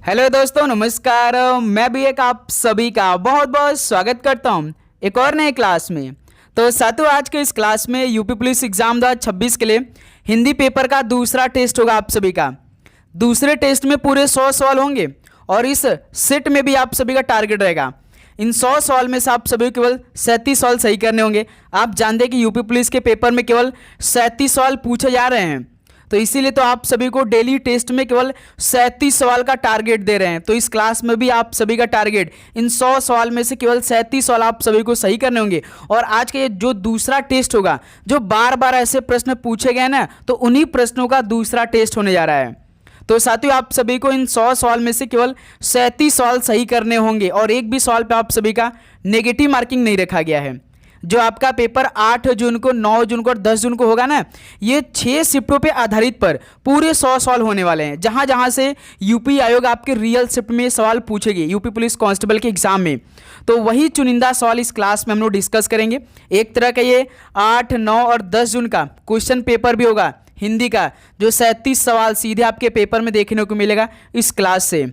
Hello दोस्तों, नमस्कार। मैं भी एक आप सभी का बहुत बहुत स्वागत करता हूं एक और नए क्लास में। तो साथियों, आज के इस क्लास में यूपी पुलिस एग्जाम 2026 के लिए हिंदी पेपर का दूसरा टेस्ट होगा आप सभी का। दूसरे टेस्ट में पूरे 100 सवाल होंगे और इस सेट में भी आप सभी का टारगेट रहेगा। इन 100 सवाल में से आप सभी को केवल 37 सवाल सही करने होंगे। आप जानते हैं कि यूपी पुलिस के पेपर में केवल 37 सवाल पूछे जा रहे हैं, तो इसीलिए तो आप सभी को डेली टेस्ट में केवल 37 सवाल का टारगेट दे रहे हैं। तो इस क्लास में भी आप सभी का टारगेट इन 100 सवाल में से केवल 37 सवाल आप सभी को सही करने होंगे। और आज के जो दूसरा टेस्ट होगा, जो बार बार ऐसे प्रश्न पूछे गए ना, तो उन्हीं प्रश्नों का दूसरा टेस्ट होने जा रहा है। तो साथियों, आप सभी को इन 100 सवाल में से केवल 37 सवाल सही करने होंगे और एक भी सवाल पे आप सभी का नेगेटिव मार्किंग नहीं रखा गया है। जो आपका पेपर 8 जून को, 9 जून को और 10 जून को होगा ना, ये 6 शिफ्टों पे आधारित पर पूरे 100 सवाल होने वाले हैं। जहां जहां से यूपी आयोग आपके रियल शिफ्ट में सवाल पूछेगी यूपी पुलिस कांस्टेबल के एग्जाम में, तो वही चुनिंदा सवाल इस क्लास में हम लोग डिस्कस करेंगे। एक तरह का ये 8, 9 और 10 जून का क्वेश्चन पेपर भी होगा हिंदी का, जो 37 सवाल सीधे आपके पेपर में देखने को मिलेगा इस क्लास से।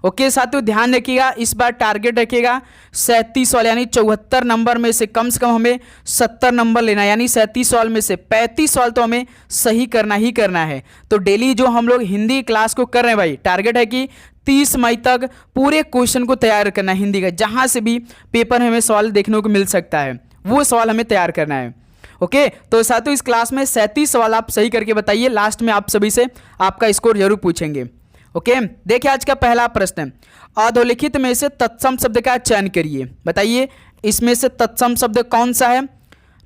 ओके साथियों, ध्यान रखिएगा, इस बार टारगेट रखिएगा 37 सवाल, यानी 74 नंबर में से कम हमें 70 नंबर लेना है। यानी 37 सवाल में से 35 सवाल तो हमें सही करना ही करना है। तो डेली जो हम लोग हिंदी क्लास को कर रहे हैं भाई, टारगेट है कि 30 मई तक पूरे क्वेश्चन को तैयार करना है हिंदी का। जहां से भी पेपर में हमें सवाल देखने को मिल सकता है, वो सवाल हमें तैयार करना है। ओके, तो साथियों, इस क्लास में 37 सवाल आप सही करके बताइए। लास्ट में आप सभी से आपका स्कोर जरूर पूछेंगे। ओके, देखिए आज का पहला प्रश्न, अधोलिखित में से तत्सम शब्द का चयन करिए। बताइए इसमें से तत्सम शब्द कौन सा है?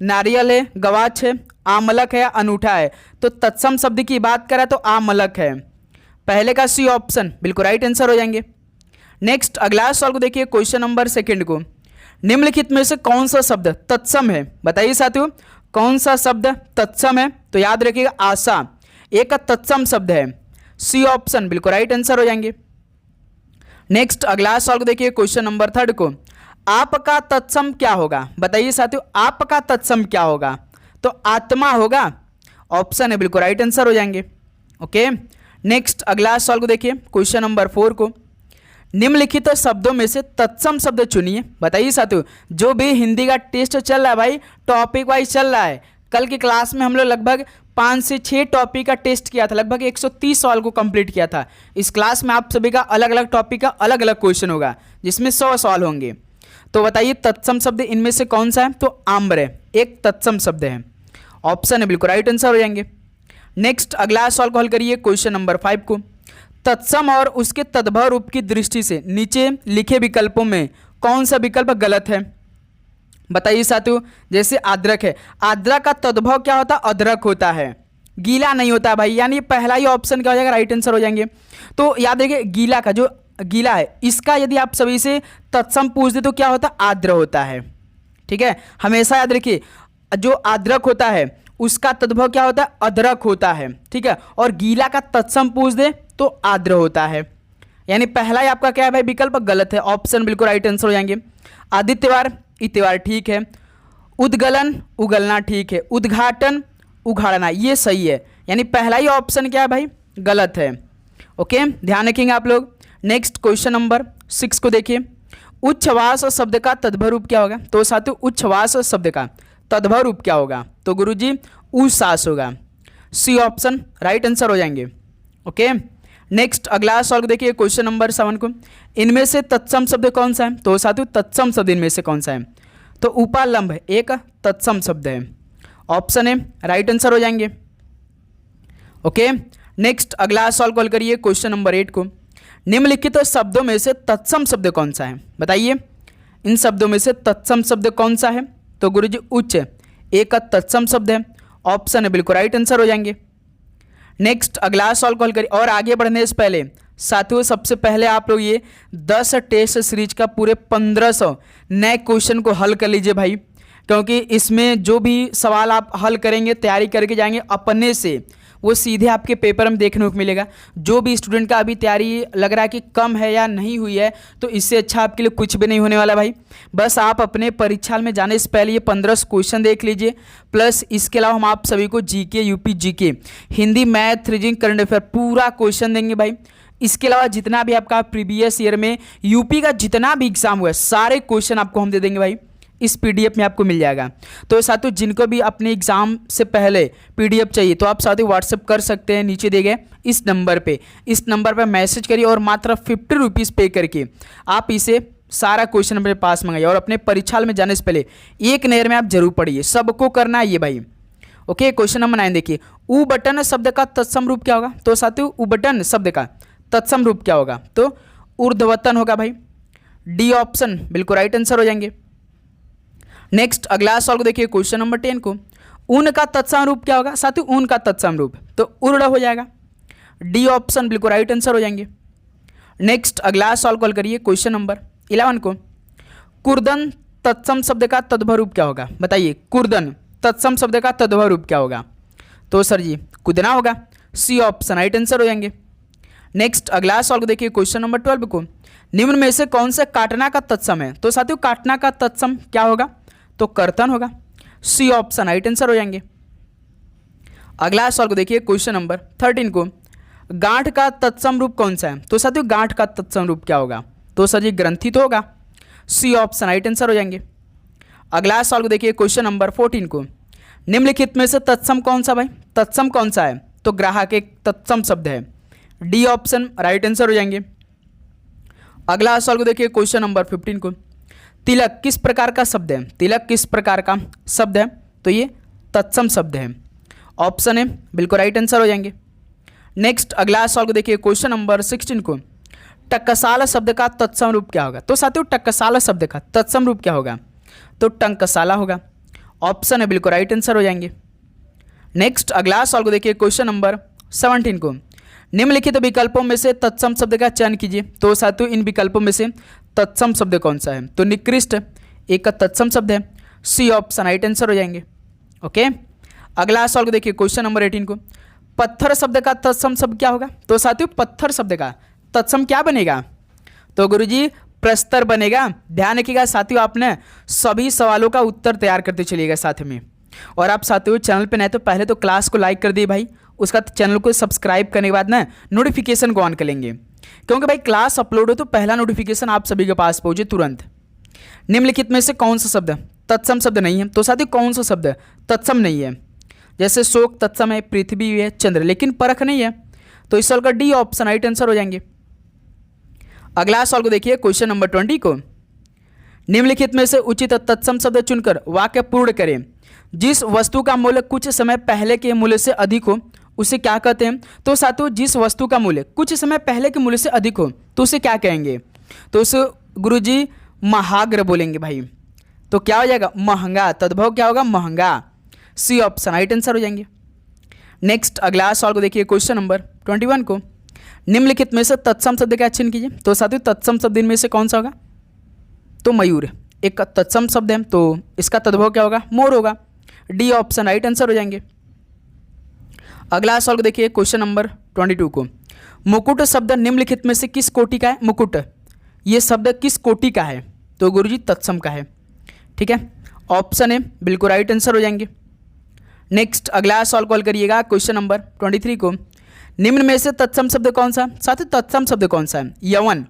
नारियल है, गवाच है, आमलक है या अनूठा है? तो तत्सम शब्द की बात करें तो आमलक है। पहले का सी ऑप्शन बिल्कुल राइट आंसर हो जाएंगे। नेक्स्ट अगला सवाल को देखिए, क्वेश्चन नंबर 2 को, निम्नलिखित में से कौन सा शब्द तत्सम है? बताइए साथियों, कौन सा शब्द तत्सम है? तो याद रखिएगा आशा एक तत्सम शब्द है। सी ऑप्शन बिल्कुल राइट आंसर हो जाएंगे। नेक्स्ट अगला सवाल को देखिए, क्वेश्चन नंबर 3 को, आपका तत्सम क्या होगा? बताइए साथियों, आपका तत्सम क्या होगा? तो आत्मा होगा। ऑप्शन है बिल्कुल राइट आंसर हो जाएंगे। ओके, नेक्स्ट अगला सवाल को देखिए, क्वेश्चन नंबर 4 को, निम्नलिखित शब्दों में से तत्सम शब्द चुनिए। बताइए साथियों, जो भी हिंदी का टेस्ट चल रहा है भाई, टॉपिक वाइज चल रहा है। कल की क्लास में हम लोग लगभग 5 से 6 टॉपिक का टेस्ट किया था, लगभग 130 सवाल को कंप्लीट किया था। इस क्लास में आप सभी का अलग अलग टॉपिक का अलग अलग क्वेश्चन होगा, जिसमें 100 सवाल होंगे। तो बताइए तत्सम शब्द इनमें से कौन सा है? तो आम्र एक तत्सम शब्द है। ऑप्शन है बिल्कुल राइट आंसर हो जाएंगे। नेक्स्ट अगला सवाल को हल करिए, क्वेश्चन नंबर 5 को, तत्सम और उसके तद्भव रूप की दृष्टि से नीचे लिखे विकल्पों में कौन सा विकल्प गलत है? बताइए साथियों, जैसे अदरक है, अदरक का तद्भव क्या होता है? अदरक होता है, गीला नहीं होता भाई। यानी पहला ही ऑप्शन क्या हो जाएगा? राइट आंसर हो जाएंगे। तो याद रखिए, गीला का जो गीला है, इसका यदि आप सभी से तत्सम पूछ दे तो क्या होता है? आर्द्र होता है। ठीक है, हमेशा याद रखिए, जो अदरक होता है उसका तद्भव क्या होता है? अदरक होता है। ठीक है, और गीला का तत्सम पूछ दे तो आर्द्र होता है। यानी पहला ही आपका क्या है भाई? विकल्प गलत है। ऑप्शन बिल्कुल राइट आंसर हो जाएंगे। आदित्यवार, इतिवार ठीक है। उद्गलन, उगलना ठीक है। उद्घाटन, उघाड़ना ये सही है। यानी पहला ही ऑप्शन क्या है भाई? गलत है। ओके, ध्यान रखेंगे आप लोग। नेक्स्ट क्वेश्चन नंबर 6 को देखिए, उच्छ्वास शब्द का तद्भव रूप क्या होगा? तो साथियों, उच्छ्वास शब्द का तद्भव रूप क्या होगा? तो गुरुजी उश्वास होगा। सी ऑप्शन राइट आंसर हो जाएंगे। ओके, नेक्स्ट अगला सवाल को देखिए, क्वेश्चन नंबर 7 को, इनमें से तत्सम शब्द कौन सा है? तो साथियों, तत्सम शब्द इनमें से कौन सा है? तो उपालंब एक तत्सम शब्द है। ऑप्शन है राइट आंसर हो जाएंगे। ओके, नेक्स्ट अगला सवाल कॉल करिए, क्वेश्चन नंबर 8 को, निम्नलिखित शब्दों में से तत्सम शब्द कौन सा है? बताइए इन शब्दों में से तत्सम शब्द कौन सा है? तो गुरुजी उच्च एक तत्सम शब्द है। ऑप्शन है बिल्कुल राइट आंसर हो जाएंगे। नेक्स्ट अगला सवाल कॉल करिए, और आगे बढ़ने से पहले साथियों, सबसे पहले आप लोग ये 10 टेस्ट सीरीज का पूरे 1500 नए क्वेश्चन को हल कर लीजिए भाई, क्योंकि इसमें जो भी सवाल आप हल करेंगे, तैयारी करके जाएंगे अपने से, वो सीधे आपके पेपर में देखने को मिलेगा। जो भी स्टूडेंट का अभी तैयारी लग रहा है कि कम है या नहीं हुई है, तो इससे अच्छा आपके लिए कुछ भी नहीं होने वाला भाई। बस आप अपने परीक्षा में जाने से पहले ये 15 क्वेश्चन देख लीजिए, प्लस इसके अलावा हम आप सभी को GK, UP GK, Hindi, math, reasoning, current affair पूरा क्वेश्चन देंगे भाई। इसके अलावा जितना भी आपका प्रीवियस ईयर में यूपी का जितना भी एग्जाम हुआ है सारे क्वेश्चन आपको हम दे देंगे भाई, इस पीडीएफ में आपको मिल जाएगा। तो साथियों जिनको भी अपने एग्जाम से पहले पीडीएफ चाहिए तो आप साथियों व्हाट्सएप कर सकते हैं, नीचे दिए गए इस नंबर पर मैसेज करिए और मात्र 50 रुपीज़ पे करके आप इसे सारा क्वेश्चन अपने पास मंगाइए और अपने परीक्षा में जाने से पहले एक नहर में आप जरूर पढ़िए, सबको करना है ये भाई। ओके, क्वेश्चन नंबर 9 देखिए, उ बटन शब्द का तत्सम रूप क्या होगा? तो साथियों उ बटन शब्द का तत्सम रूप क्या होगा? तो ऊर्ध्वतन होगा भाई, डी ऑप्शन बिल्कुल राइट आंसर हो जाएंगे। नेक्स्ट अगला सवाल को देखिए, क्वेश्चन नंबर 10 को, ऊन का तत्सम रूप क्या होगा? साथियों ऊन का तत्सम रूप तो उर्ड हो जाएगा, डी ऑप्शन बिल्कुल राइट आंसर हो जाएंगे। नेक्स्ट अगला सवाल कॉल करिए, क्वेश्चन नंबर 11 को, कुर्दन तत्सम शब्द का तद्भव रूप क्या होगा? बताइए, कुर्दन तत्सम शब्द का तद्भव रूप क्या होगा? तो सर जी कुदना होगा, सी ऑप्शन राइट आंसर हो जाएंगे। नेक्स्ट अगला सवाल को देखिए, क्वेश्चन नंबर 12 को, निम्न में से कौन से काटना का तत्सम है? तो साथियों काटना का तत्सम क्या होगा? तो कर्तन होगा, सी ऑप्शन राइट आंसर हो जाएंगे। अगला सवाल को देखिए, क्वेश्चन नंबर 13 को, गांठ का तत्सम रूप कौन सा है? तो साथियों गांठ का तत्सम रूप क्या होगा? तो सर जी ग्रंथि तो होगा, सी ऑप्शन राइट आंसर हो जाएंगे। अगला सवाल को देखिए, क्वेश्चन नंबर 14 को, निम्नलिखित में से तत्सम कौन सा भाई? तत्सम कौन सा है? तो ग्राहक एक तत्सम शब्द है, डी ऑप्शन राइट आंसर हो जाएंगे। अगला सवाल को देखिए, क्वेश्चन नंबर 15 को, तिलक किस प्रकार का शब्द है? तिलक किस प्रकार का शब्द है? तो ये तत्सम शब्द है, ऑप्शन है बिल्कुल राइट आंसर हो जाएंगे। नेक्स्ट अगला सवाल को देखिए, क्वेश्चन नंबर 16 को, टकसाल शब्द का तत्सम रूप क्या होगा? तो साथियों टकसाल शब्द का तत्सम रूप क्या होगा? तो टंकसाला होगा, ऑप्शन है बिल्कुल राइट आंसर हो जाएंगे। नेक्स्ट अगला सवाल को देखिए, क्वेश्चन नंबर 17 को, निम्नलिखित विकल्पों में से तत्सम शब्द का चयन कीजिए। तो साथियों इन विकल्पों में से तत्सम शब्द कौन सा है? तो निकृष्ट एक का तत्सम शब्द है, सी ऑप्शन राइट आंसर हो जाएंगे। ओके, अगला सवाल को देखिए, क्वेश्चन नंबर 18 को, पत्थर शब्द का तत्सम शब्द क्या होगा? तो साथियों पत्थर शब्द का तत्सम क्या बनेगा? तो गुरुजी प्रस्तर बनेगा। ध्यान रखिएगा साथियों, आपने सभी सवालों का उत्तर तैयार करते चलिएगा साथ में। और आप साथियों चैनल पे नए तो पहले तो क्लास को लाइक कर दिए भाई, उसका चैनल को सब्सक्राइब करने के बाद ना नोटिफिकेशन को ऑन कर लेंगे, क्योंकि भाई क्लास अपलोड हो तो पहला नोटिफिकेशन आप सभी के पास पहुंचे तुरंत। निम्नलिखित में से कौन सा शब्द तत्सम शब्द नहीं है? तो साथियों कौन सा शब्द तत्सम नहीं है? जैसे शोक तत्सम है, पृथ्वी है, चंद्र, लेकिन परख नहीं है, तो इस सवाल का डी ऑप्शन राइट आंसर हो जाएंगे। अगला सवाल को देखिए, क्वेश्चन नंबर 20 को, निम्नलिखित में से उचित तत्सम शब्द चुनकर वाक्य पूर्ण करें। जिस वस्तु का मूल्य कुछ समय पहले के मूल्य से अधिक हो उसे क्या कहते हैं? तो साथियों जिस वस्तु का मूल्य कुछ समय पहले के मूल्य से अधिक हो तो उसे क्या कहेंगे? तो उसे गुरुजी महाग्र बोलेंगे भाई। तो क्या हो जाएगा? महंगा, तद्भव क्या होगा? महंगा, सी ऑप्शन राइट आंसर हो जाएंगे। नेक्स्ट अगला सवाल को देखिए, क्वेश्चन नंबर 21 को, निम्नलिखित में से तत्सम शब्द का चयन कीजिए। तो साथियों तत्सम शब्द इनमें से कौन सा होगा? तो मयूर एक तत्सम शब्द है, तो इसका तद्भव क्या होगा? मोर होगा, डी ऑप्शन राइट आंसर हो जाएंगे। अगला सवाल को देखिए, क्वेश्चन नंबर 22 को, मुकुट शब्द निम्नलिखित में से किस कोटि का है? मुकुट ये शब्द किस कोटि का है? तो गुरुजी तत्सम का है, ठीक है, ऑप्शन है बिल्कुल राइट आंसर हो जाएंगे। नेक्स्ट अगला सवाल कॉल करिएगा, क्वेश्चन नंबर 23 को, निम्न में से तत्सम शब्द कौन सा? साथ ही तत्सम शब्द कौन सा है? यवन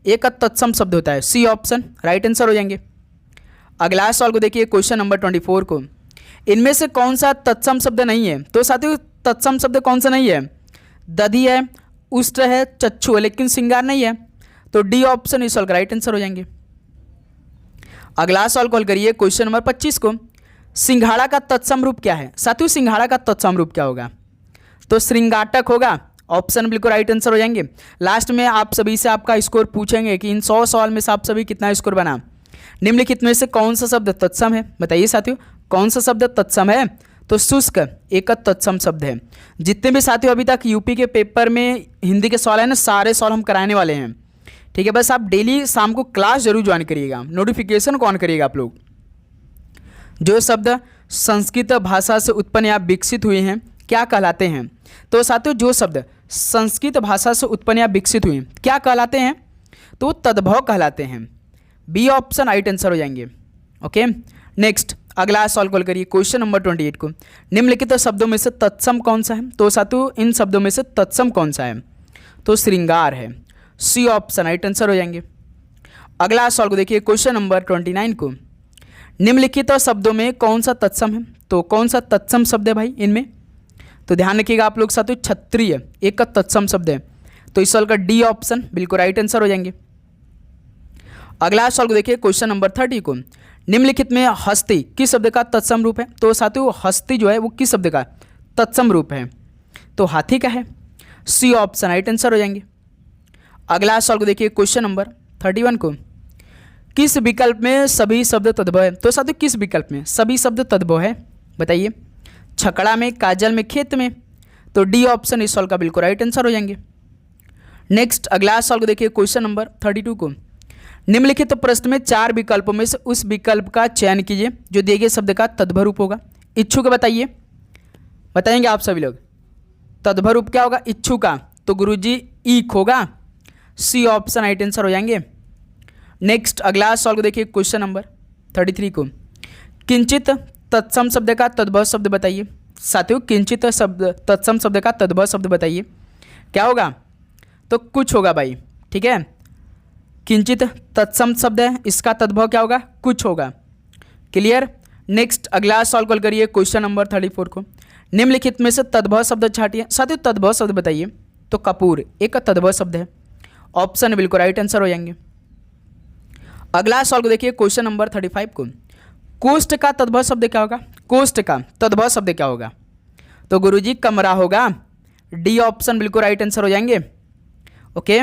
एक तत्सम शब्द होता है, सी ऑप्शन राइट आंसर हो जाएंगे। अगला सवाल को देखिए, क्वेश्चन नंबर 24 को, इनमें से कौन सा तत्सम शब्द नहीं है? तो साथियों तत्सम शब्द कौन सा नहीं है? दधि है, उष्ट है, चक्षु है, लेकिन श्रृंगार नहीं है, तो डी ऑप्शन इस सवाल का राइट आंसर हो जाएंगे। अगला सवाल कॉल करिए, क्वेश्चन नंबर 25 को, सिंघाड़ा का तत्सम रूप क्या है? साथियों सिंघाड़ा का तत्सम रूप क्या होगा? तो श्रृंगाटक होगा, ऑप्शन बिल्कुल राइट आंसर हो जाएंगे। लास्ट में आप सभी से आपका स्कोर पूछेंगे कि इन 100 सवाल में से आप सभी कितना स्कोर बना। निम्नलिखित में से कौन सा शब्द तत्सम है? बताइए साथियों कौन सा शब्द तत्सम है? तो शुष्क एक तत्सम शब्द है। जितने भी साथियों अभी तक यूपी के पेपर में हिंदी के सवाल है ना, सारे सवाल हम कराने वाले हैं, ठीक है। बस आप डेली शाम को क्लास जरूर ज्वाइन करिएगा, नोटिफिकेशन को ऑन करिएगा आप लोग। जो शब्द संस्कृत भाषा से उत्पन्न या विकसित हुए हैं क्या कहलाते हैं? तो साथियों जो शब्द संस्कृत भाषा से उत्पन्न या विकसित हुए क्या कहलाते हैं? तो तद्भव कहलाते हैं, बी ऑप्शन राइट आंसर हो जाएंगे। ओके, नेक्स्ट अगला सवाल कॉल करिए, क्वेश्चन नंबर 28 को, निम्नलिखित शब्दों में से तत्सम कौन सा है? तो साथियों इन शब्दों में से तत्सम कौन सा है? तो श्रृंगार है। सी ऑप्शन राइट आंसर हो जाएंगे। अगला सवाल को देखिए क्वेश्चन नंबर 29 को, निम्नलिखित शब्दों में कौन सा तत्सम है? तो कौन सा तत्सम शब्द है भाई इनमें? तो ध्यान रखिएगा आप लोग साथियों, क्षत्रिय एक का तत्सम शब्द है, तो इस सवाल का डी ऑप्शन बिल्कुल राइट आंसर हो जाएंगे। अगला सवाल को देखिए क्वेश्चन नंबर 30 को, निम्नलिखित में हस्ती किस शब्द का तत्सम रूप है? तो साथियों हस्ती जो है वो किस शब्द का तत्सम रूप है? तो हाथी का है। सी ऑप्शन राइट आंसर हो जाएंगे। अगला सवाल को देखिए क्वेश्चन नंबर 31 को, किस विकल्प में सभी शब्द तद्भव है? तो साथियों किस विकल्प में सभी शब्द तद्भव है बताइए? छकड़ा में, काजल में, खेत में। तो डी ऑप्शन इस सवाल का बिल्कुल राइट आंसर हो जाएंगे। नेक्स्ट अगला सवाल को देखिए क्वेश्चन नंबर 32 को, निम्नलिखित प्रश्न में 4 विकल्पों में से उस विकल्प का चयन कीजिए जो दिए गए शब्द का तद्भव रूप होगा। इच्छुक बताइए, बताएंगे आप सभी लोग। तद्भव रूप क्या होगा इच्छुक का? तो गुरुजी ईख होगा। सी ऑप्शन राइट आंसर हो जाएंगे। नेक्स्ट अगला सवाल को देखिए क्वेश्चन नंबर 33 को, किंचित तत्सम शब्द का तद्भव शब्द बताइए। साथियों किंचित शब्द तत्सम शब्द का तद्भव शब्द बताइए, क्या होगा? तो कुछ होगा भाई, ठीक है। किंचित तत्सम शब्द है, इसका तद्भव क्या होगा? कुछ होगा। क्लियर। नेक्स्ट अगला सवाल कॉल करिए क्वेश्चन नंबर 34 को, निम्नलिखित में से तद्भव शब्द छाटिए। साथियों तद्भव शब्द बताइए। तो कपूर एक तद्भव शब्द है। ऑप्शन बिल्कुल राइट आंसर हो जाएंगे। अगला सवाल को देखिए क्वेश्चन नंबर 35 को, कोष्ठ का तद्भव शब्द क्या होगा? कोष्ठ का तद्भव शब्द क्या होगा? तो गुरुजी कमरा होगा। डी ऑप्शन बिल्कुल राइट आंसर हो जाएंगे। ओके।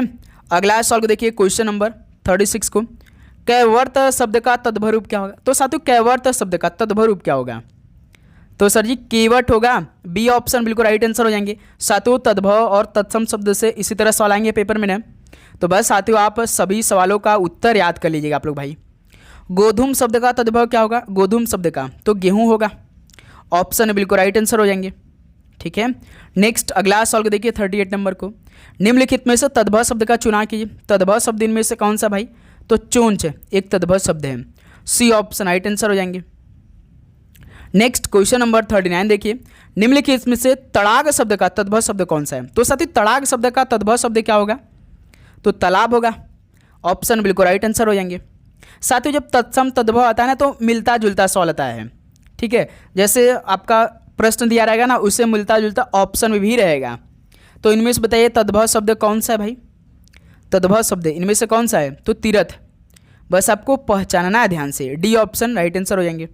अगला सवाल को देखिए क्वेश्चन नंबर 36 को, कैवर्त शब्द का तद्भव रूप क्या होगा? तो साथियों कैवर्त शब्द का तद्भव रूप क्या होगा? तो सर जी केवट होगा। बी ऑप्शन बिल्कुल राइट आंसर हो जाएंगे। साथियों तद्भव और तत्सम शब्द से इसी तरह सवाल आएंगे पेपर में ना, तो बस साथियों आप सभी सवालों का उत्तर याद कर लीजिएगा आप लोग भाई। गोधूम शब्द का तद्भव क्या होगा? गोधूम शब्द का तो गेहूं होगा। ऑप्शन बिल्कुल राइट आंसर हो जाएंगे, ठीक है। नेक्स्ट अगला सवाल को देखिए 38 नंबर को, निम्नलिखित में से तद्भव शब्द का चुनाव कीजिए। तद्भव शब्द इनमें से कौन सा भाई? तो चोंच एक तद्भव शब्द है। सी ऑप्शन राइट आंसर हो जाएंगे। नेक्स्ट क्वेश्चन नंबर 39 देखिए, निम्नलिखित में से तड़ाग शब्द का तद्भव शब्द कौन सा है? तो साथी तड़ाग शब्द का तद्भव शब्द क्या होगा? तो तालाब होगा। ऑप्शन बिल्कुल राइट आंसर हो जाएंगे। साथियों जब तत्सम तद्भव आता है ना तो मिलता जुलता सवाल आता है, ठीक है। जैसे आपका प्रश्न दिया रहेगा ना उससे मिलता जुलता ऑप्शन में भी रहेगा। तो इनमें से बताइए तद्भव शब्द कौन सा है भाई? तद्भव शब्द इनमें से कौन सा है? तो तीर्थ। बस आपको पहचानना है ध्यान से। डी ऑप्शन राइट आंसर हो जाएंगे।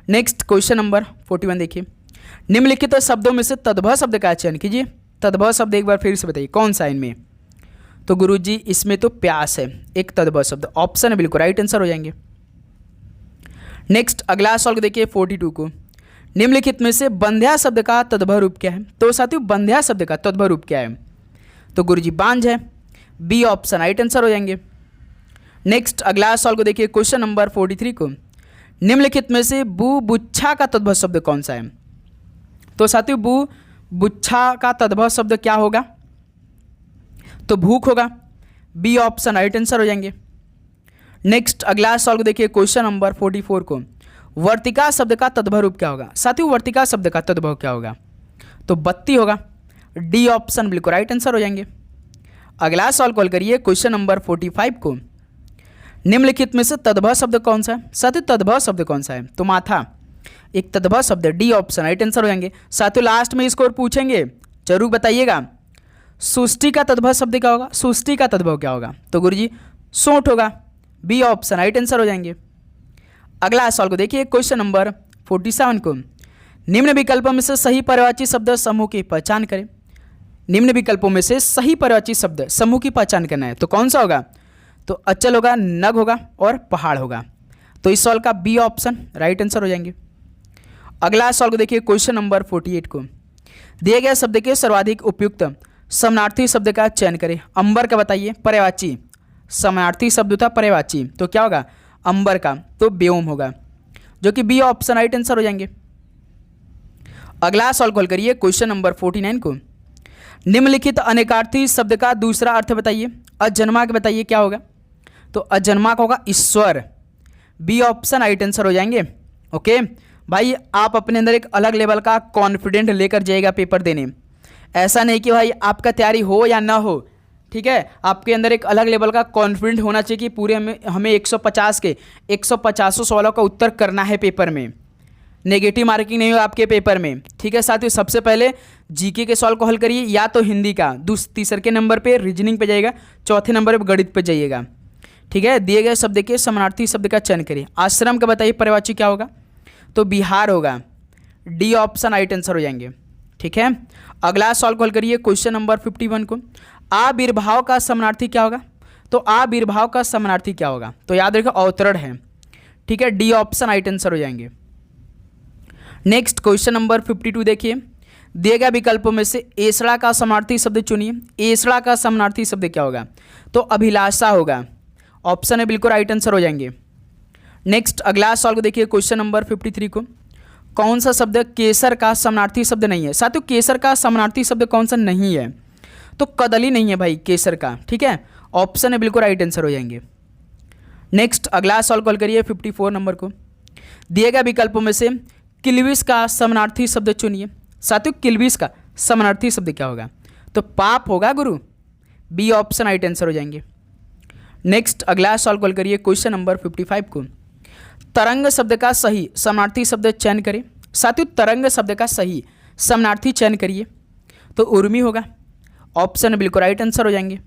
नेक्स्ट क्वेश्चन नंबर 41 देखिए, निम्नलिखित शब्दों में से तद्भव शब्द का चयन कीजिए। तद्भव शब्द एक बार फिर से बताइए कौन सा है इनमें? तो गुरुजी इसमें तो प्यास है एक तद्भव शब्द। ऑप्शन बिल्कुल राइट आंसर हो जाएंगे। नेक्स्ट अगला सवाल को देखिए 42 को, निम्नलिखित में से बंध्या शब्द का तद्भव रूप क्या है? तो साथियों बंध्या शब्द का तद्भव रूप क्या है? तो गुरुजी बांझ है। बी ऑप्शन राइट आंसर हो जाएंगे। नेक्स्ट अगला सवाल को देखिए क्वेश्चन नंबर 43 को, निम्नलिखित में से बू बुच्छा का तद्भव शब्द कौन सा है? तो साथियों बू बुच्छा का तद्भव शब्द क्या होगा? तो भूख होगा। बी ऑप्शन राइट आंसर हो जाएंगे। नेक्स्ट अगला सवाल को देखिए क्वेश्चन नंबर 44 को, वर्तिका शब्द का तद्भव रूप क्या होगा? साथियों वर्तिका शब्द का तद्भव क्या होगा? तो बत्ती होगा। डी ऑप्शन बिल्कुल राइट आंसर हो जाएंगे। अगला सवाल कॉल करिए क्वेश्चन नंबर 45 को, निम्नलिखित में से तद्भव शब्द कौन सा है? साथियों तद्भव शब्द कौन सा है? तो माथा एक तद्भव शब्द। डी ऑप्शन राइट आंसर हो जाएंगे। साथियों लास्ट में स्कोर पूछेंगे जरूर बताइएगा। सुष्टि का तद्भव शब्द क्या होगा? सुष्टि का तद्भव क्या होगा? तो गुरुजी सोंठ होगा। बी ऑप्शन राइट आंसर हो जाएंगे। अगला सवाल को देखिए क्वेश्चन नंबर 47 को, निम्न विकल्पों में से सही पर्यायवाची शब्द समूह की पहचान करें। निम्न विकल्पों में से सही पर्यायवाची शब्द समूह की पहचान करना है तो कौन सा होगा? तो अचल होगा, नग होगा और पहाड़ होगा। तो इस सवाल का बी ऑप्शन राइट आंसर हो जाएंगे। अगला सवाल को देखिए क्वेश्चन नंबर 48 को, दिए गए शब्द के सर्वाधिक उपयुक्त समानार्थी शब्द का चयन करें। अंबर का बताइए पर्यायवाची। समानार्थी शब्द था पर्यायवाची तो क्या होगा? अंबर का तो व्योम होगा, जो कि बी ऑप्शन राइट आंसर हो जाएंगे। अगला सवाल कॉल करिए क्वेश्चन नंबर 49 को, निम्नलिखित अनेकार्थी शब्द का दूसरा अर्थ बताइए। अजन्मा के बताइए क्या होगा? तो अजन्मा का होगा ईश्वर। बी ऑप्शन राइट आंसर हो जाएंगे। ओके भाई आप अपने अंदर एक अलग लेवल का कॉन्फिडेंट लेकर जाइएगा पेपर देने। ऐसा नहीं कि भाई आपका तैयारी हो या ना हो ठीक है, आपके अंदर एक अलग लेवल का कॉन्फिडेंट होना चाहिए कि पूरे हमें 150 के 150 सवालों का उत्तर करना है पेपर में, नेगेटिव मार्किंग नहीं हो आपके पेपर में। ठीक है साथियों, सबसे पहले जीके के सवाल को हल करिए, या तो हिंदी का, तीसरे के नंबर पे रीजनिंग पे जाइएगा, चौथे नंबर पे गणित पे जाइएगा। ठीक है, दिए गए शब्द के समानार्थी शब्द का चयन करिए। आश्रम का बताइए पर्यायवाची क्या होगा, तो बिहार होगा, डी ऑप्शन राइट आंसर हो जाएंगे। ठीक है, अगला सवाल को हल करिए क्वेश्चन नंबर 51 को, आविर्भाव का समानार्थी क्या होगा, तो आविर्भाव का समानार्थी क्या होगा, तो याद रखिए अवतरण है। ठीक है, डी ऑप्शन राइट आंसर हो जाएंगे। नेक्स्ट क्वेश्चन नंबर 52 देखिए, दिए गए विकल्पों में से एसड़ा का समानार्थी शब्द चुनिए। एसड़ा का समानार्थी शब्द क्या होगा, तो अभिलाषा होगा, ऑप्शन है बिल्कुल राइट आंसर हो जाएंगे। नेक्स्ट अगला सवाल को देखिए क्वेश्चन नंबर 53 को, कौन सा शब्द केसर का समानार्थी शब्द नहीं है। साथियों केसर का समानार्थी शब्द कौन सा नहीं है, तो कदली नहीं है भाई केसर का। ठीक है, ऑप्शन है बिल्कुल राइट आंसर हो जाएंगे। नेक्स्ट अगला सवाल कॉल करिए 54 नंबर को, दिए गए विकल्पों में से किल्विश का समानार्थी शब्द चुनिए। साथियों किल्विश का समानार्थी शब्द क्या होगा, तो पाप होगा गुरु, बी ऑप्शन राइट आंसर हो जाएंगे। नेक्स्ट अगला सवाल कॉल करिए क्वेश्चन नंबर 55 को, तरंग शब्द का सही समानार्थी शब्द चयन करें। साथियों तरंग शब्द का सही समानार्थी चयन करिए, तो उर्मी होगा, ऑप्शन बिल्कुल राइट आंसर हो जाएंगे।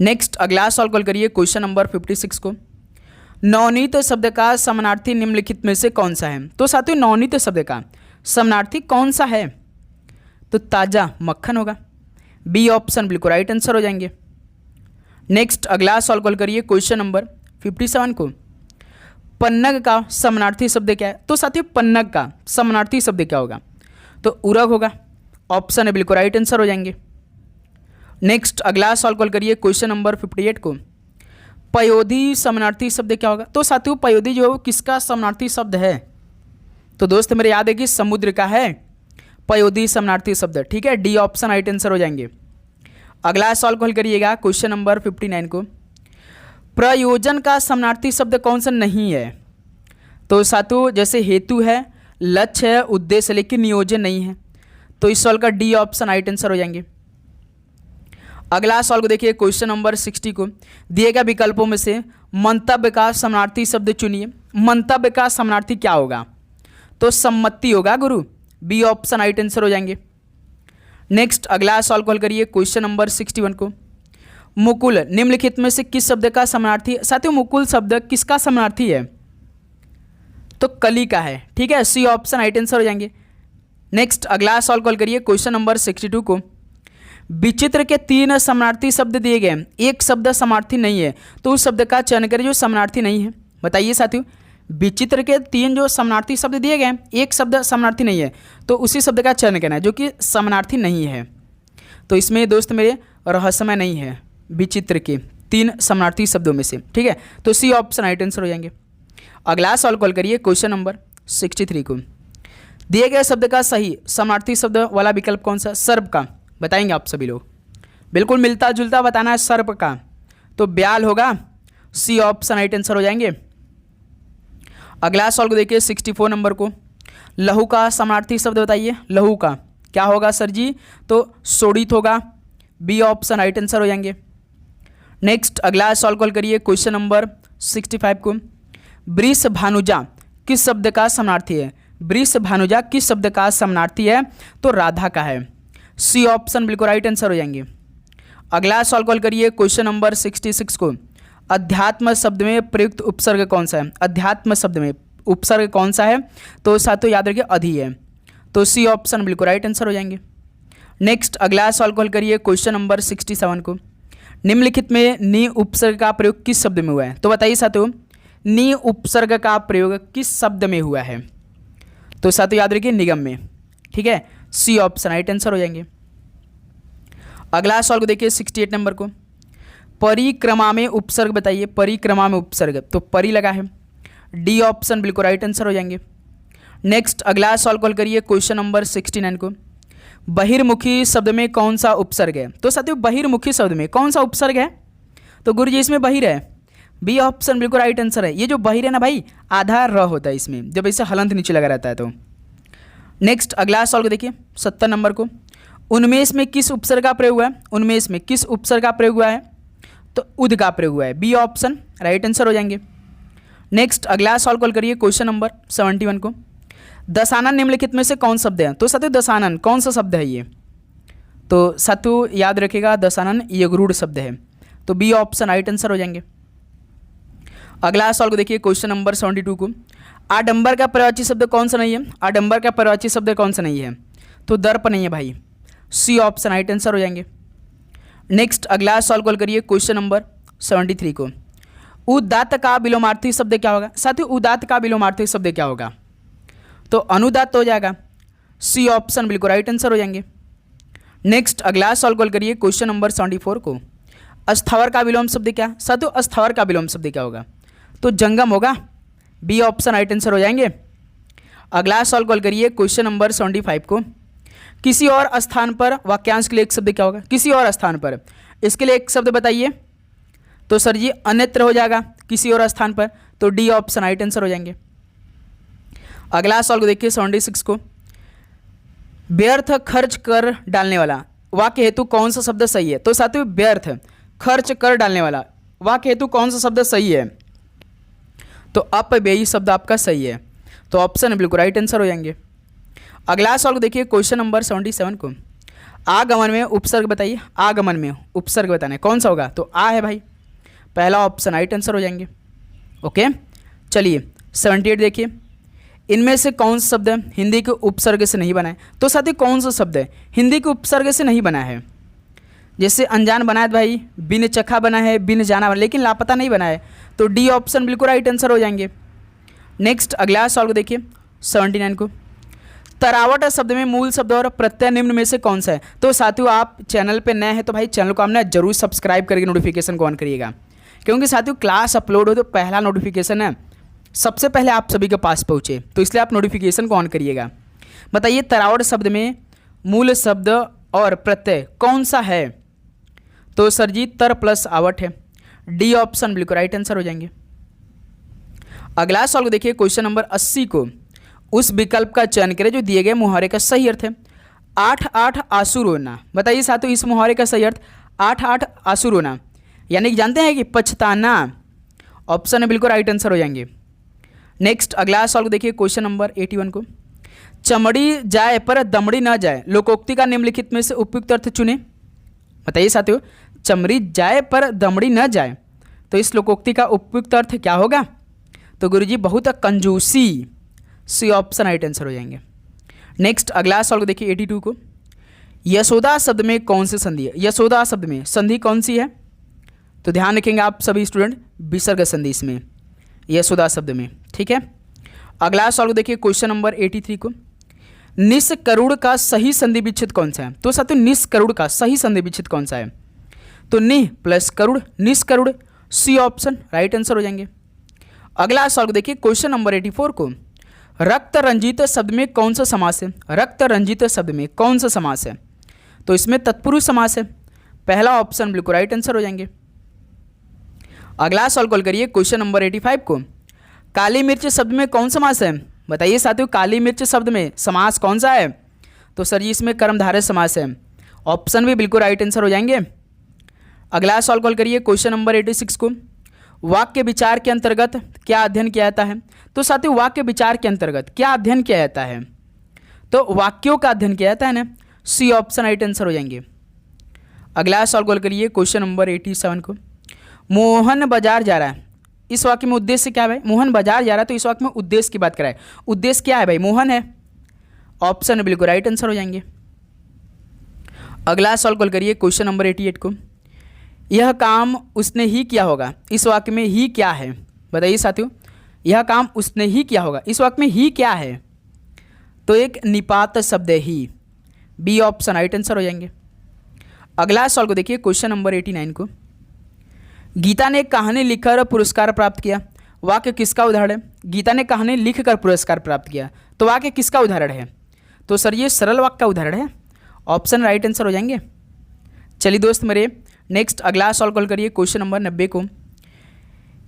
नेक्स्ट अगला सवाल कॉल करिए क्वेश्चन नंबर 56 को, नवनीत शब्द का समानार्थी निम्नलिखित में से कौन सा है। तो साथियों नवनीत शब्द का समानार्थी कौन सा है, तो ताजा मक्खन होगा, बी ऑप्शन बिल्कुल राइट आंसर हो जाएंगे। नेक्स्ट अगला सवाल कॉल करिए क्वेश्चन नंबर 57 को, पन्नग का समानार्थी शब्द क्या है। तो साथियों पन्नग का समानार्थी शब्द क्या होगा, तो उरग होगा, ऑप्शन है बिल्कुल राइट आंसर हो जाएंगे। नेक्स्ट अगला सवाल कॉल करिए क्वेश्चन नंबर 58 को, पयोधी समानार्थी शब्द क्या होगा। तो साथियों पयोधी जो है किसका समानार्थी शब्द है, तो दोस्त मेरे याद है कि समुद्र का है पयोधी समानार्थी शब्द। ठीक है, डी ऑप्शन राइट आंसर हो जाएंगे। अगला सवाल कॉल करिएगा क्वेश्चन नंबर 59 को, प्रयोजन का समानार्थी शब्द कौन सा नहीं है। तो साथियों जैसे हेतु है, लक्ष्य है, उद्देश्य, लेकिन नियोजन नहीं है, तो इस सवाल का डी ऑप्शन राइट आंसर हो जाएंगे। अगला सवाल को देखिए क्वेश्चन नंबर 60 को, दिए गए विकल्पों में से मंतव्य का समानार्थी शब्द चुनिए। मंतव्य का समानार्थी क्या होगा, तो सम्मति होगा गुरु, बी ऑप्शन राइट आंसर हो जाएंगे। नेक्स्ट अगला सवाल कॉल करिए क्वेश्चन नंबर 61 को, मुकुल निम्नलिखित में से किस शब्द का समानार्थी है। साथियों मुकुल शब्द किसका समानार्थी है, तो कली का है। ठीक है, सी ऑप्शन राइट आंसर हो जाएंगे। नेक्स्ट अगला सवाल कॉल करिए क्वेश्चन नंबर 62 को, विचित्र के 3 समानार्थी शब्द दिए गए, एक शब्द समानार्थी नहीं है, तो उस शब्द का चयन करें जो समानार्थी नहीं है। बताइए साथियों, विचित्र के 3 जो समानार्थी शब्द दिए गए, एक शब्द समानार्थी नहीं है, तो उसी शब्द का चयन करना है जो कि समानार्थी नहीं है। तो इसमें दोस्त मेरे रहस्यमय नहीं है, विचित्र के 3 समानार्थी शब्दों में से। ठीक है, तो सी ऑप्शन राइट आंसर हो जाएंगे। अगला सवाल कॉल करिए क्वेश्चन नंबर 63 को, दिए गए शब्द का सही समानार्थी शब्द वाला विकल्प कौन सा, सर्प का। बताएंगे आप सभी लोग, बिल्कुल मिलता जुलता बताना है सर्प का, तो ब्याल होगा, सी ऑप्शन राइट आंसर हो जाएंगे। अगला सवाल को देखिए 64 नंबर को, लहू का समानार्थी शब्द बताइए। लहू का क्या होगा सर जी, तो शोणित होगा, बी ऑप्शन राइट आंसर हो जाएंगे। नेक्स्ट अगला सवाल कॉल करिए क्वेश्चन नंबर 65 को, वृष भानुजा किस शब्द का समानार्थी है। वृष भानुजा किस शब्द का समानार्थी है, तो राधा का है, सी ऑप्शन बिल्कुल राइट आंसर हो जाएंगे। अगला सवाल कॉल करिए क्वेश्चन नंबर 66 को, अध्यात्म शब्द में प्रयुक्त उपसर्ग कौन सा है। अध्यात्म शब्द में उपसर्ग कौन सा है, तो साथियों याद रखिए अधि है, तो सी ऑप्शन बिल्कुल राइट आंसर हो जाएंगे। नेक्स्ट अगला सवाल कॉल करिए क्वेश्चन नंबर 67 को, निम्नलिखित में नि उपसर्ग का प्रयोग किस शब्द में हुआ है। तो बताइए साथियों नि उपसर्ग का प्रयोग किस शब्द में हुआ है, तो साथियों याद रखिए निगम में। ठीक है, सी ऑप्शन राइट आंसर हो जाएंगे। अगला सवाल को देखिए 68 नंबर को, परिक्रमा में उपसर्ग बताइए। परिक्रमा में उपसर्ग, तो परि लगा है, डी ऑप्शन बिल्कुल राइट आंसर हो जाएंगे। नेक्स्ट अगला सवाल कॉल करिए क्वेश्चन नंबर 69 को, बहिर्मुखी शब्द में कौन सा उपसर्ग है। तो साथियों बहिर्मुखी शब्द में कौन सा उपसर्ग है, तो गुरुजी इसमें बहिर है, बी ऑप्शन बिल्कुल राइट आंसर है। ये जो बहिर है ना भाई, आधा र होता है इसमें, जब इसे हलंत नीचे लगा रहता है तो। नेक्स्ट अगला सवाल को देखिए 70 नंबर को, उन्मेष में किस उपसर्ग का प्रयोग हुआ है? उन्मेष में किस उपसर्ग का प्रयोग हुआ है? तो उद का प्रयोग हुआ है। बी ऑप्शन राइट आंसर हो जाएंगे। नेक्स्ट अगला सॉल्व कॉल करिए क्वेश्चन नंबर 71 को। दशानन निम्नलिखित में से कौन शब्द है? तो साथियों दशानन कौन सा शब्द है ये? तो साथियों याद रखिएगा दशानन ये रूढ़ शब्द है, तो बी ऑप्शन राइट आंसर हो जाएंगे। अगला सॉल्व को देखिए क्वेश्चन नंबर 72 को। आडंबर का पर्यायवाची शब्द कौन सा नहीं है? आडंबर का पर्यायवाची शब्द कौन सा नहीं है? तो दर्प नहीं है भाई, सी ऑप्शन राइट आंसर हो जाएंगे। नेक्स्ट अगला सॉल्व कॉल करिए क्वेश्चन नंबर 73 को। उदात्त का विलोमार्थी शब्द क्या होगा? साथियों उदात्त का विलोमार्थी शब्द क्या होगा? तो अनुदात्त हो जाएगा, सी ऑप्शन बिल्कुल राइट आंसर हो जाएंगे। नेक्स्ट अगला सॉल्व कॉल करिए क्वेश्चन नंबर 74 को। अस्थावर का विलोम शब्द क्या? साथियों अस्थावर का विलोम शब्द क्या होगा? तो जंगम होगा, बी ऑप्शन राइट आंसर हो जाएंगे। अगला सॉल्व कॉल करिए क्वेश्चन नंबर 75 को। किसी और स्थान पर वाक्यांश के लिए एक शब्द क्या होगा? किसी और स्थान पर, इसके लिए एक शब्द बताइए। तो सर जी अन्यत्र हो जाएगा किसी और स्थान पर, तो डी ऑप्शन राइट आंसर हो जाएंगे। अगला सॉल्व देखिए 76 को। व्यर्थ खर्च कर डालने वाला वाक्य हेतु कौन सा शब्द सही है? तो साथियों व्यर्थ खर्च कर डालने वाला वाक्य हेतु कौन सा शब्द सही है? तो अपव्ययी शब्द आपका सही है, तो ऑप्शन बिल्कुल राइट आंसर हो जाएंगे। अगला सॉल्व देखिए क्वेश्चन नंबर 77 को। आगमन में उपसर्ग बताइए। आगमन में उपसर्ग बताना है, कौन सा होगा? तो आ है भाई, पहला ऑप्शन राइट आंसर हो जाएंगे। ओके चलिए 78 देखिए। इनमें से कौन सा शब्द हिंदी के उपसर्ग से नहीं बना है? तो साथियों कौन सा शब्द है हिंदी के उपसर्ग से नहीं बना है? जैसे अनजान बना है भाई, बिन चखा बना है, बिन जाना बना, लेकिन लापता नहीं बना है, तो डी ऑप्शन बिल्कुल राइट आंसर हो जाएंगे। नेक्स्ट अगला सॉल्व देखिए 79 को। तरावट शब्द में मूल शब्द और प्रत्यय निम्न में से कौन सा है? तो साथियों आप चैनल पे नए हैं तो भाई चैनल को आपने जरूर सब्सक्राइब करके नोटिफिकेशन को ऑन करिएगा, क्योंकि साथियों क्लास अपलोड हो तो पहला नोटिफिकेशन है सबसे पहले आप सभी के पास पहुँचे, तो इसलिए आप नोटिफिकेशन को ऑन करिएगा। बताइए तरावट शब्द में मूल शब्द और प्रत्यय कौन सा है? तो सर जी तर प्लस आवट है, डी ऑप्शन बिल्कुल राइट आंसर हो जाएंगे। अगला सॉल्व देखिए क्वेश्चन नंबर 80 को। उस विकल्प का चयन करें जो दिए गए मुहावरे का सही अर्थ है। 8 आंसू रोना। बताइए साथियों इस मुहावरे का सही अर्थ 8 आंसू रोना, यानी कि जानते हैं कि पछताना, ऑप्शन बिल्कुल राइट आंसर हो जाएंगे। नेक्स्ट अगला सॉल्व देखिए क्वेश्चन नंबर 81 को। चमड़ी जाए पर दमड़ी न जाए लोकोक्ति का निम्नलिखित में से उपयुक्त अर्थ चुने। बताइए साथियों चमड़ी जाए पर दमड़ी न जाए, तो इस लोकोक्ति का उपयुक्त अर्थ क्या होगा? तो गुरुजी बहुत कंजूसी, सी ऑप्शन राइट आंसर हो जाएंगे। नेक्स्ट अगला सॉल्व देखिए 82 को। यशोदा शब्द में कौन सी संधि है? यशोदा शब्द में संधि कौन सी है? तो ध्यान रखेंगे आप सभी स्टूडेंट, विसर्ग संधि इसमें यशोदा शब्द में, ठीक है। अगला सॉल्व देखिए क्वेश्चन नंबर 83 को। निष्करुण का सही संधि विच्छेद कौन सा है? तो साथियों निष्करुण का सही संधि विच्छेद कौन सा है? तो नि प्लस करुण, निष्करुण, सी ऑप्शन राइट आंसर हो जाएंगे। अगला सॉल्व देखिए क्वेश्चन नंबर 84 को। रक्त रंजित शब्द में कौन सा समास है? रक्त रंजित शब्द में कौन सा समास है? तो इसमें तत्पुरुष समास है, पहला ऑप्शन बिल्कुल राइट आंसर हो जाएंगे। अगला सॉल्व कॉल करिए क्वेश्चन नंबर 85 को। काली मिर्च शब्द में कौन समास है? बताइए साथियों काली मिर्च शब्द में समास कौन सा है? तो सर जी इसमें कर्मधारय समास है, ऑप्शन भी बिल्कुल राइट आंसर हो जाएंगे। अगला सॉल्व कॉल करिए क्वेश्चन नंबर 86 को। वाक्य विचार के अंतर्गत क्या अध्ययन किया जाता है? तो साथियों वाक्य विचार के अंतर्गत क्या अध्ययन किया जाता है? तो वाक्यों का अध्ययन किया जाता है ना, सी ऑप्शन राइट आंसर हो जाएंगे। अगला सॉल्व कॉल करिए क्वेश्चन नंबर 87 को। मोहन बाजार जा रहा है, इस वाक्य में उद्देश्य क्या है भाई? मोहन बाजार जा रहा है, तो इस वाक्य में उद्देश्य की बात कराए, उद्देश्य क्या है भाई? मोहन है, ऑप्शन बिल्कुल राइट आंसर हो जाएंगे। अगला सॉल्व कॉल करिए क्वेश्चन नंबर 88 को। यह काम उसने ही किया होगा, इस वाक्य में ही क्या है? बताइए साथियों यह काम उसने ही किया होगा, इस वाक्य में ही क्या है? तो एक निपात शब्द है ही, बी ऑप्शन राइट आंसर हो जाएंगे। अगला सॉल्व को देखिए क्वेश्चन नंबर 89 को। गीता ने कहानी लिखकर पुरस्कार प्राप्त किया, वाक्य किसका उदाहरण है? गीता ने कहानी लिखकर पुरस्कार प्राप्त किया, तो वाक्य किसका उदाहरण है? तो सर ये सरल वाक्य का उदाहरण है, ऑप्शन राइट आंसर हो जाएंगे। चलिए दोस्त मेरे नेक्स्ट अगला सॉल्व कॉल करिए क्वेश्चन नंबर 90 को।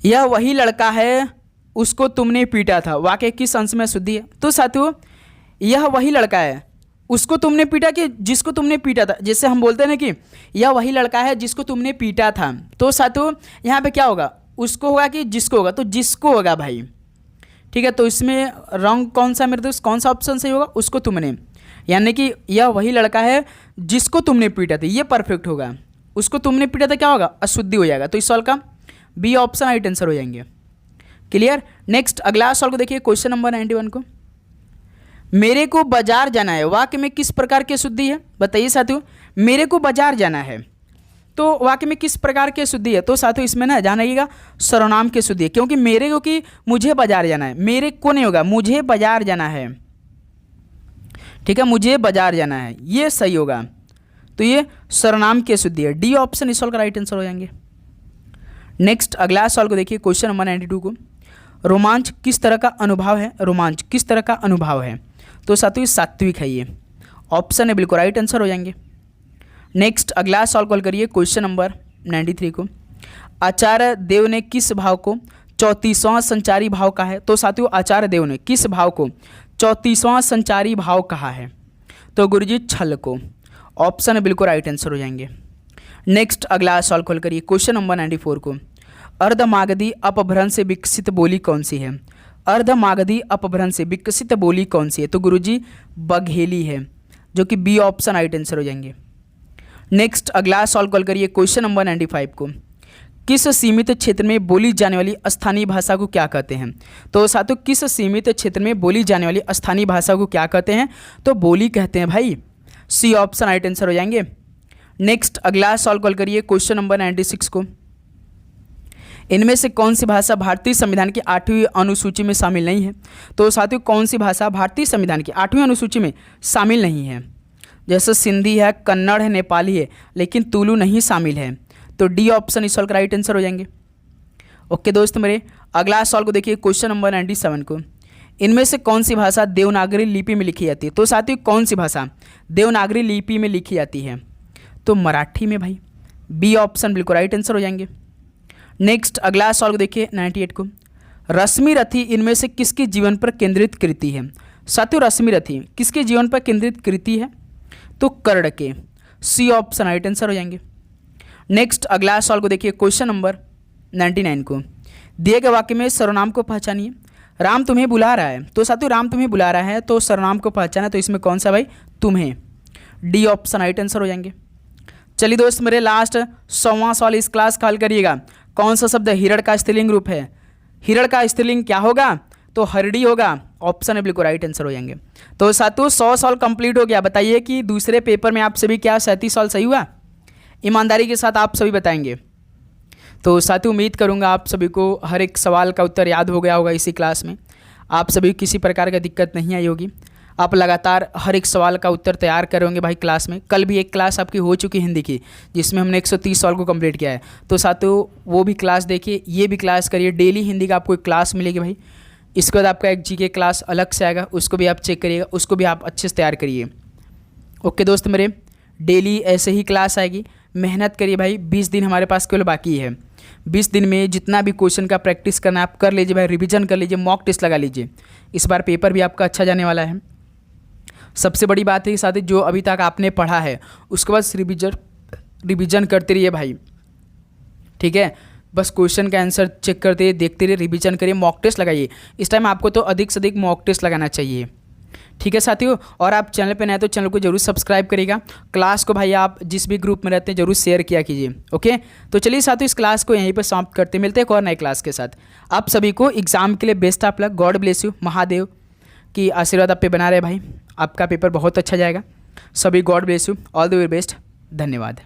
यह वही लड़का है उसको तुमने पीटा था, वाक्य किस अंश में शुद्धि है? तो साथियों यह वही लड़का है उसको तुमने पीटा कि जिसको तुमने पीटा था। जैसे हम बोलते हैं ना कि यह वही लड़का है जिसको तुमने पीटा था, तो साथियों यहाँ पे क्या होगा, उसको होगा कि जिसको होगा, तो जिसको होगा भाई। ठीक है, तो इसमें रॉन्ग कौन सा मेरे दोस्त, कौन सा ऑप्शन सही होगा, उसको तुमने, यानी कि यह वही लड़का है जिसको तुमने पीटा था, ये परफेक्ट होगा। उसको तुमने पीटा था क्या होगा, अशुद्धि हो जाएगा। तो इस सवाल का बी ऑप्शन राइट आंसर हो जाएंगे। क्लियर। नेक्स्ट अगला सवाल को देखिए, क्वेश्चन नंबर 91 को। मेरे को बाजार जाना है, वाक्य में किस प्रकार की अशुद्धि है, बताइए साथियों। मेरे को बाजार जाना है, तो वाक्य में किस प्रकार की अशुद्धि है, तो साथियों इसमें ना ध्यान रखिएगा सर्वनाम की अशुद्धि है, क्योंकि मेरे को कि मुझे बाजार जाना है, मेरे को नहीं होगा, मुझे बाजार जाना है। ठीक है, मुझे बाजार जाना है, ये सही होगा। तो ये सर्वनाम की अशुद्धि है। डी ऑप्शन इस सवाल का राइट आंसर हो जाएंगे। नेक्स्ट अगला सवाल को देखिए, क्वेश्चन नंबर 92 को। रोमांच किस तरह का अनुभव है, रोमांच किस तरह का अनुभव है, तो साथियों सात्विक है, ये ऑप्शन है बिल्कुल राइट आंसर हो जाएंगे। नेक्स्ट अगला सवाल कॉल करिए, क्वेश्चन नंबर 93 को। आचार्य देव ने किस भाव को 34वां संचारी भाव कहा है, तो साथियों आचार्य देव ने किस भाव को 34वां संचारी भाव कहा है, तो गुरुजी छल को, ऑप्शन है बिल्कुल राइट आंसर हो जाएंगे। नेक्स्ट अगला सवाल कॉल करिए, क्वेश्चन नंबर 94 को। अर्धमागधी अपभ्रंश से विकसित बोली कौन सी है, अर्धमागधी अपभ्रंश से विकसित बोली कौन सी है, तो गुरुजी बघेली है, जो कि बी ऑप्शन राइट आंसर हो जाएंगे। नेक्स्ट अगला सवाल कॉल करिए, क्वेश्चन नंबर 95 को। किस सीमित क्षेत्र में बोली जाने वाली स्थानीय भाषा को क्या कहते हैं, तो साथियों किस सीमित क्षेत्र में बोली जाने वाली स्थानीय भाषा को क्या कहते हैं, तो बोली कहते हैं भाई, सी ऑप्शन राइट आंसर हो जाएंगे। नेक्स्ट अगला सवाल कॉल करिए, क्वेश्चन नंबर 96 को। इनमें से कौन सी भाषा भारतीय संविधान की 8वीं अनुसूची में शामिल नहीं है, तो साथियों कौन सी भाषा भारतीय संविधान की 8वीं अनुसूची में शामिल नहीं है, जैसे सिंधी है, कन्नड़ है, नेपाली है, लेकिन तुलु नहीं शामिल है, तो डी ऑप्शन इस सवाल का राइट आंसर हो जाएंगे। ओके दोस्त मेरे, अगला सवाल को देखिए, क्वेश्चन नंबर 97 को। इनमें से कौन सी भाषा देवनागरी लिपि में लिखी जाती है, तो साथियों कौन सी भाषा देवनागरी लिपि में लिखी जाती है, तो मराठी में भाई, बी ऑप्शन बिल्कुल राइट आंसर हो जाएंगे। नेक्स्ट अगला सवाल को देखिए 98 को। रश्मि रथी इनमें से किसके जीवन पर केंद्रित कृति है, साथियों रश्मि रथी किसके जीवन पर केंद्रित कृति है, तो कर्ण के, सी ऑप्शन राइट आंसर हो जाएंगे। नेक्स्ट अगला सवाल को देखिए, क्वेश्चन नंबर 99 को। दिए गए वाक्य में सर्वनाम को पहचानिए। राम तुम्हें बुला रहा है, तो साथियों राम तुम्हें बुला रहा है, तो सर्वनाम को पहचाना, तो इसमें कौन सा भाई, तुम्हें, डी ऑप्शन राइट आंसर हो जाएंगे। चलिए दोस्त मेरे लास्ट 100वां सवाल इस क्लास का हल करिएगा। कौन सा शब्द हिरण का स्त्रीलिंग रूप है, हिरण का स्त्रीलिंग क्या होगा, तो हरडी होगा, ऑप्शन है बिल्कुल राइट आंसर हो जाएंगे। तो साथियों 100 सवाल कंप्लीट हो गया। बताइए कि दूसरे पेपर में आप सभी क्या 37 सवाल सही हुआ, ईमानदारी के साथ आप सभी बताएंगे। तो साथियों उम्मीद करूंगा आप सभी को हर एक सवाल का उत्तर याद हो गया होगा इसी क्लास में, आप सभी किसी प्रकार का दिक्कत नहीं आई होगी, आप लगातार हर एक सवाल का उत्तर तैयार करोगे भाई क्लास में। कल भी एक क्लास आपकी हो चुकी हिंदी की, जिसमें हमने 130 सवाल को कंप्लीट किया है, तो साथियों वो भी क्लास देखिए, ये भी क्लास करिए। डेली हिंदी का आपको एक क्लास मिलेगी भाई। इसके बाद आपका एक जीके क्लास अलग से आएगा, उसको भी आप चेक करिएगा, उसको भी आप अच्छे से तैयार करिए। ओके दोस्त मेरे, डेली ऐसे ही क्लास आएगी, मेहनत करिए भाई। 20 दिन हमारे पास केवल बाकी है, 20 दिन में जितना भी क्वेश्चन का प्रैक्टिस करना आप कर लीजिए भाई, रिवीजन कर लीजिए, मॉक टेस्ट लगा लीजिए। इस बार पेपर भी आपका अच्छा जाने वाला है। सबसे बड़ी बात है कि साथी जो अभी तक आपने पढ़ा है उसके बाद रिवीजन करते रहिए भाई, ठीक है। बस क्वेश्चन का आंसर चेक करते रहिए, देखते रहिए, रिवीजन करिए, मॉक टेस्ट लगाइए। इस टाइम आपको तो अधिक से अधिक मॉक टेस्ट लगाना चाहिए, ठीक है साथियों। और आप चैनल पे नए तो चैनल को जरूर सब्सक्राइब करिएगा। क्लास को भाई आप जिस भी ग्रुप में रहते हैं जरूर शेयर किया कीजिए। ओके, तो चलिए साथियों इस क्लास को यहीं पर समाप्त करते, मिलते हैं एक और नए क्लास के साथ। आप सभी को एग्जाम के लिए best of luck, God bless you, Mahadev की आशीर्वाद आप पे बना रहे भाई, आपका पेपर बहुत अच्छा जाएगा। सभी God bless you, all the very best, धन्यवाद।